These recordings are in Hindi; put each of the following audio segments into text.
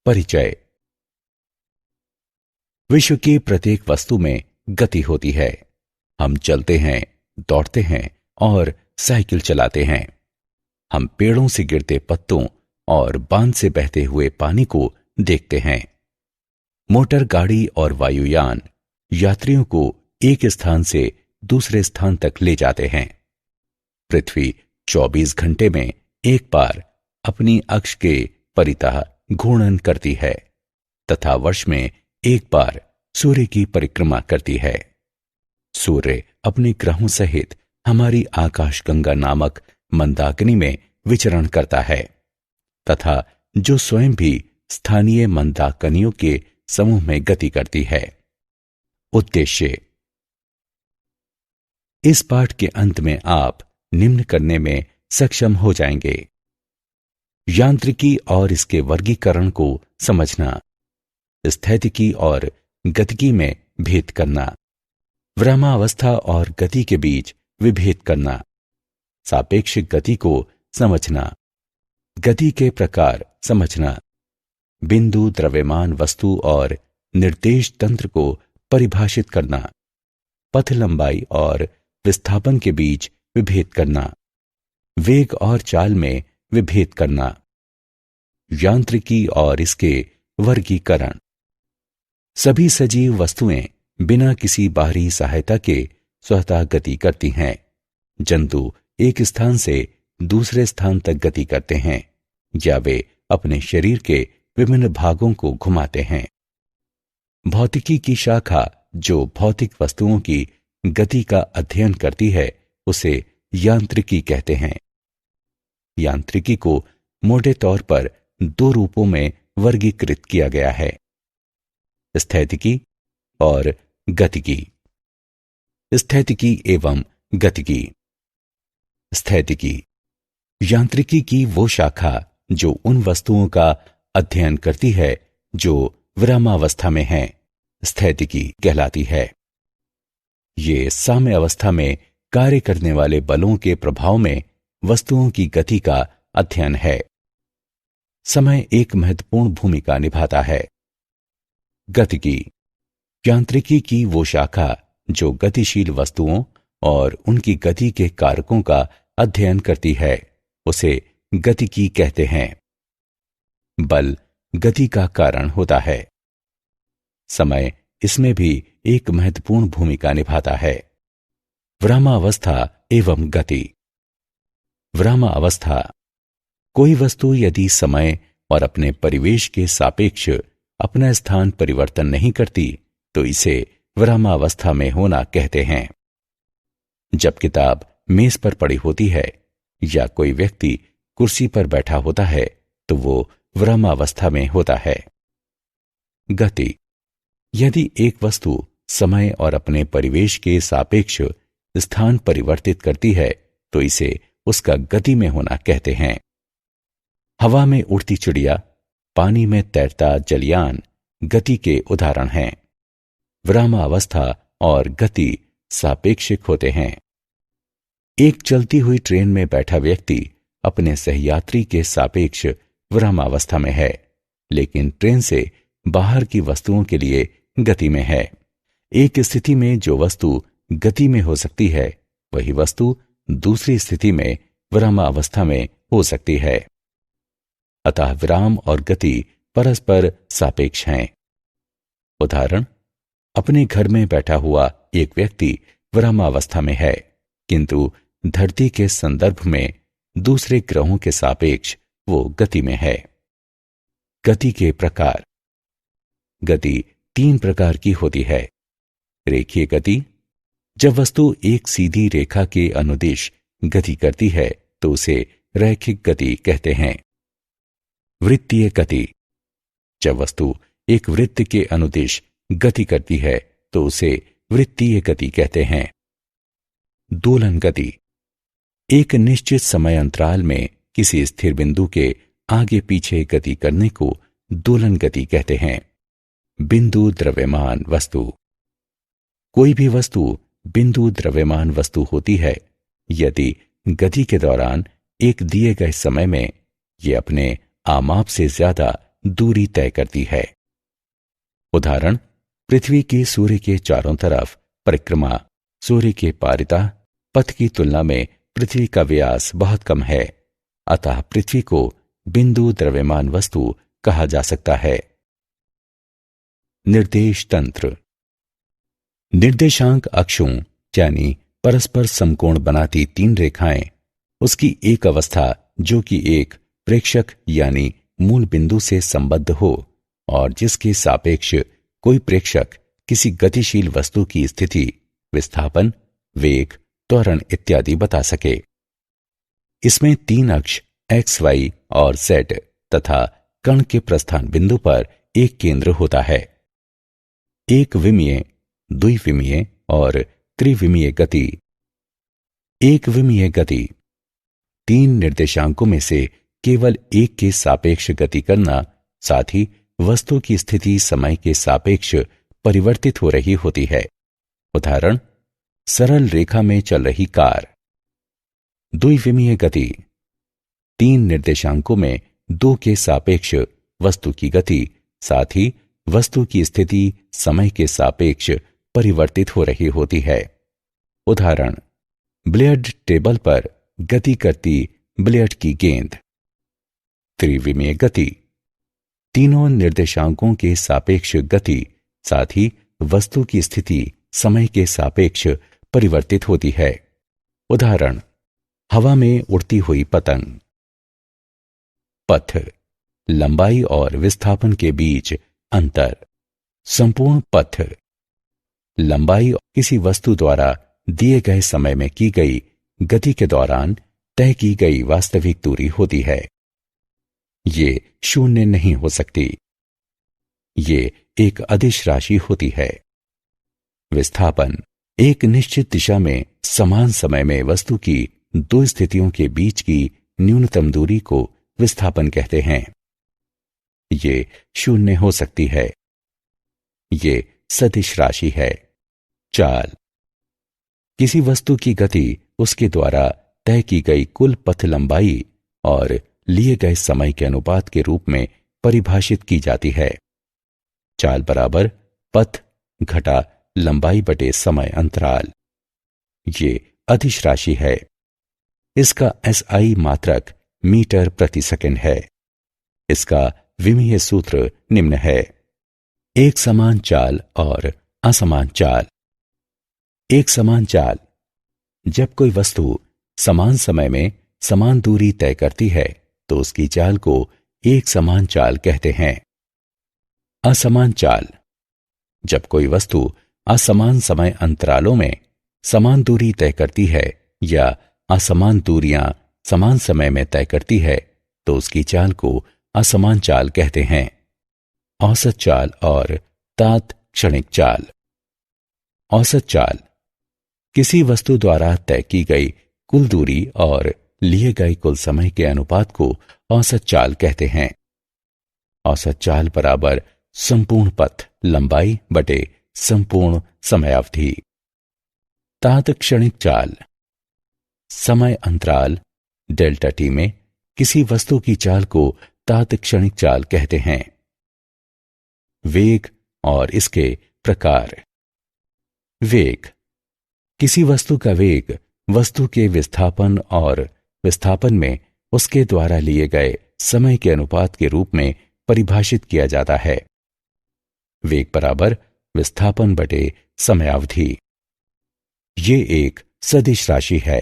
परिचय। विश्व की प्रत्येक वस्तु में गति होती है। हम चलते हैं, दौड़ते हैं और साइकिल चलाते हैं। हम पेड़ों से गिरते पत्तों और बांध से बहते हुए पानी को देखते हैं। मोटर गाड़ी और वायुयान यात्रियों को एक स्थान से दूसरे स्थान तक ले जाते हैं। पृथ्वी 24 घंटे में एक बार अपनी अक्ष के परितः घूर्णन करती है तथा वर्ष में एक बार सूर्य की परिक्रमा करती है। सूर्य अपने ग्रहों सहित हमारी आकाशगंगा नामक मंदाकिनी में विचरण करता है तथा जो स्वयं भी स्थानीय मंदाकिनियों के समूह में गति करती है। उद्देश्य। इस पाठ के अंत में आप निम्न करने में सक्षम हो जाएंगे: यांत्रिकी और इसके वर्गीकरण को समझना, स्थैतिकी और गतिकी में भेद करना, विरामावस्था और गति के बीच विभेद करना, सापेक्षिक गति को समझना, गति के प्रकार समझना, बिंदु, द्रव्यमान वस्तु और निर्देश तंत्र को परिभाषित करना, पथ लंबाई और विस्थापन के बीच विभेद करना, वेग और चाल में विभेद करना, यांत्रिकी और इसके वर्गीकरण। सभी सजीव वस्तुएं बिना किसी बाहरी सहायता के स्वतः गति करती हैं। जंतु एक स्थान से दूसरे स्थान तक गति करते हैं या वे अपने शरीर के विभिन्न भागों को घुमाते हैं। भौतिकी की शाखा जो भौतिक वस्तुओं की गति का अध्ययन करती है उसे यांत्रिकी कहते हैं। यांत्रिकी को मोटे तौर पर दो रूपों में वर्गीकृत किया गया है: स्थैतिकी और गतिकी। स्थैतिकी एवं गतिकी। स्थैतिकी यांत्रिकी की वो शाखा जो उन वस्तुओं का अध्ययन करती है जो विरामावस्था में हैं, स्थैतिकी कहलाती है। ये साम्य अवस्था में कार्य करने वाले बलों के प्रभाव में वस्तुओं की गति का अध्ययन है। समय एक महत्वपूर्ण भूमिका निभाता है। गतिकी यांत्रिकी की वो शाखा जो गतिशील वस्तुओं और उनकी गति के कारकों का अध्ययन करती है उसे गतिकी कहते हैं। बल गति का कारण होता है। समय इसमें भी एक महत्वपूर्ण भूमिका निभाता है। विरामावस्था एवं गति। विरामावस्था। कोई वस्तु यदि समय और अपने परिवेश के सापेक्ष अपना स्थान परिवर्तन नहीं करती तो इसे विरामावस्था में होना कहते हैं। जब किताब मेज पर पड़ी होती है या कोई व्यक्ति कुर्सी पर बैठा होता है तो वो विरामावस्था में होता है। गति। यदि एक वस्तु समय और अपने परिवेश के सापेक्ष स्थान परिवर्तित करती है तो इसे उसका गति में होना कहते हैं। हवा में उड़ती चिड़िया, पानी में तैरता जलयान गति के उदाहरण हैं। विरामावस्था और गति सापेक्षिक होते हैं। एक चलती हुई ट्रेन में बैठा व्यक्ति अपने सहयात्री के सापेक्ष विरामावस्था में है, लेकिन ट्रेन से बाहर की वस्तुओं के लिए गति में है। एक स्थिति में जो वस्तु गति में हो सकती है वही वस्तु दूसरी स्थिति में विरामावस्था में हो सकती है। अतः विराम और गति परस्पर सापेक्ष हैं। उदाहरण: अपने घर में बैठा हुआ एक व्यक्ति विरामावस्था में है, किंतु धरती के संदर्भ में दूसरे ग्रहों के सापेक्ष वो गति में है। गति के प्रकार। गति 3 प्रकार की होती है। रेखीय गति। जब वस्तु एक सीधी रेखा के अनुदिश गति करती है तो उसे रैखिक गति कहते हैं। वृत्तीय गति। जब वस्तु एक वृत्त के अनुदिश गति करती है तो उसे वृत्तीय गति कहते हैं। दोलन गति। एक निश्चित समय अंतराल में किसी स्थिर बिंदु के आगे पीछे गति करने को दोलन गति कहते हैं। बिंदु द्रव्यमान वस्तु। कोई भी वस्तु बिंदु द्रव्यमान वस्तु होती है यदि गति के दौरान एक दिए गए समय में ये अपने आमाप से ज्यादा दूरी तय करती है। उदाहरण, पृथ्वी की सूर्य के चारों तरफ परिक्रमा सूर्य के पारितः पथ की तुलना में पृथ्वी का व्यास बहुत कम है, अतः पृथ्वी को बिंदु द्रव्यमान वस्तु कहा जा सकता है। निर्देश तंत्र। निर्देशांक अक्षों यानी परस्पर समकोण बनाती तीन रेखाएं उसकी एक अवस्था जो कि एक प्रेक्षक यानी मूल बिंदु से संबद्ध हो और जिसके सापेक्ष कोई प्रेक्षक किसी गतिशील वस्तु की स्थिति, विस्थापन, वेग, त्वरण इत्यादि बता सके। इसमें तीन अक्ष एक्स, वाई और जेड तथा कण के प्रस्थान बिंदु पर एक केंद्र होता है। एक विमीय, द्विविमीय और त्रिविमीय गति। एक विमीय गति तीन निर्देशांकों में से केवल एक के सापेक्ष गति करना, साथ ही वस्तु की स्थिति समय के सापेक्ष परिवर्तित हो रही होती है। उदाहरण, सरल रेखा में चल रही कार। द्विविमीय गति तीन निर्देशांकों में दो के सापेक्ष वस्तु की गति, साथ ही वस्तु की स्थिति समय के सापेक्ष परिवर्तित हो रही होती है। उदाहरण, बिलियर्ड टेबल पर गति करती बिलियर्ड की गेंद। त्रिविमीय गति तीनों निर्देशांकों के सापेक्ष गति, साथ ही वस्तु की स्थिति समय के सापेक्ष परिवर्तित होती है। उदाहरण, हवा में उड़ती हुई पतंग। पथ लंबाई और विस्थापन के बीच अंतर। संपूर्ण पथ लंबाई किसी वस्तु द्वारा दिए गए समय में की गई गति के दौरान तय की गई वास्तविक दूरी होती है। ये शून्य नहीं हो सकती। ये एक अदिश राशि होती है। विस्थापन एक निश्चित दिशा में समान समय में वस्तु की दो स्थितियों के बीच की न्यूनतम दूरी को विस्थापन कहते हैं। ये शून्य हो सकती है। ये सदिश राशि है। चाल किसी वस्तु की गति उसके द्वारा तय की गई कुल पथ लंबाई और लिए गए समय के अनुपात के रूप में परिभाषित की जाती है। चाल बराबर पथ घटा लंबाई बटे समय अंतराल। ये अदिश राशि है। इसका एसआई मात्रक मीटर प्रति सेकंड है। इसका विमीय सूत्र निम्न है। एक समान चाल और असमान चाल। एक समान चाल जब कोई वस्तु समान समय में समान दूरी तय करती है तो उसकी चाल को एक समान चाल कहते हैं। असमान चाल जब कोई वस्तु असमान समय अंतरालों में समान दूरी तय करती है या असमान दूरियां समान समय में तय करती है तो उसकी चाल को असमान चाल कहते हैं। औसत चाल और तात्क्षणिक चाल। औसत चाल किसी वस्तु द्वारा तय की गई कुल दूरी और लिए गए कुल समय के अनुपात को औसत चाल कहते हैं। औसत चाल बराबर संपूर्ण पथ लंबाई बटे संपूर्ण समयावधि। तात्क्षणिक चाल समय अंतराल डेल्टा टी में किसी वस्तु की चाल को तात्क्षणिक चाल कहते हैं। वेग और इसके प्रकार। वेग किसी वस्तु का वेग वस्तु के विस्थापन और विस्थापन में उसके द्वारा लिए गए समय के अनुपात के रूप में परिभाषित किया जाता है। वेग बराबर विस्थापन बटे समयावधि। ये एक सदिश राशि है।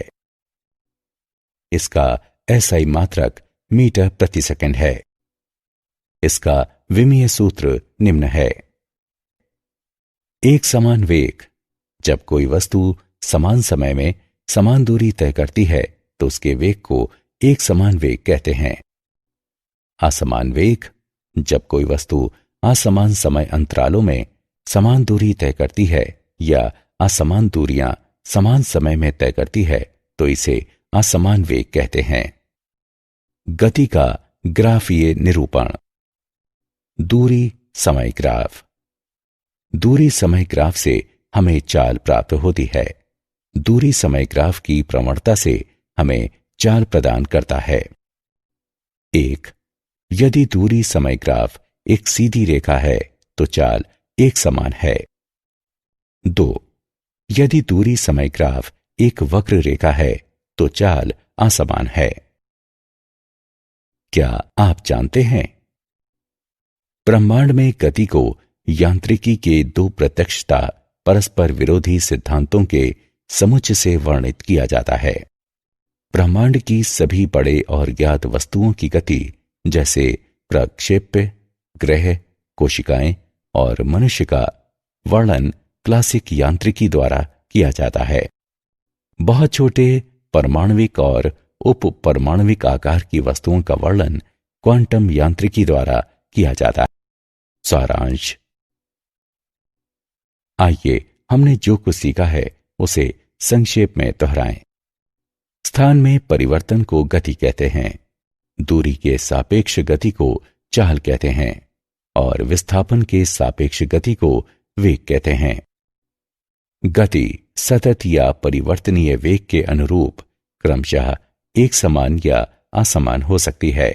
इसका एसआई मात्रक मीटर प्रति सेकंड है। इसका विमीय सूत्र निम्न है। एक समान वेग जब कोई वस्तु समान समय में समान दूरी तय करती है तो उसके वेग को एक समान वेग कहते हैं। असमान वेग जब कोई वस्तु असमान समय अंतरालों में समान दूरी तय करती है या असमान दूरियां समान समय में तय करती है तो इसे असमान वेग कहते हैं। गति का ग्राफीय निरूपण। दूरी समय ग्राफ। दूरी समय ग्राफ से हमें चाल प्राप्त होती है। दूरी समय ग्राफ की प्रवणता से हमें चाल प्रदान करता है। 1. यदि दूरी समय ग्राफ एक सीधी रेखा है तो चाल एक समान है। 2. यदि दूरी समय ग्राफ एक वक्र रेखा है तो चाल असमान है। क्या आप जानते हैं ब्रह्मांड में गति को यांत्रिकी के दो प्रत्यक्षता परस्पर विरोधी सिद्धांतों के समुच्चय से वर्णित किया जाता है। ब्रह्मांड की सभी बड़े और ज्ञात वस्तुओं की गति, जैसे प्रक्षेप्य, ग्रह, कोशिकाएं और मनुष्य का वर्णन क्लासिक यांत्रिकी द्वारा किया जाता है। बहुत छोटे परमाणविक और उप परमाणविक आकार की वस्तुओं का वर्णन क्वांटम यांत्रिकी द्वारा किया जाता है। सारांश। आइए हमने जो कुछ सीखा है उसे संक्षेप में दोहराएं। स्थान में परिवर्तन को गति कहते हैं, दूरी के सापेक्ष गति को चाल कहते हैं और विस्थापन के सापेक्ष गति को वेग कहते हैं। गति सतत या परिवर्तनीय वेग के अनुरूप क्रमशः एक समान या असमान हो सकती है।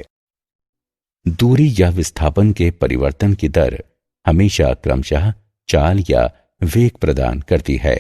दूरी या विस्थापन के परिवर्तन की दर हमेशा क्रमशः चाल या वेग प्रदान करती है।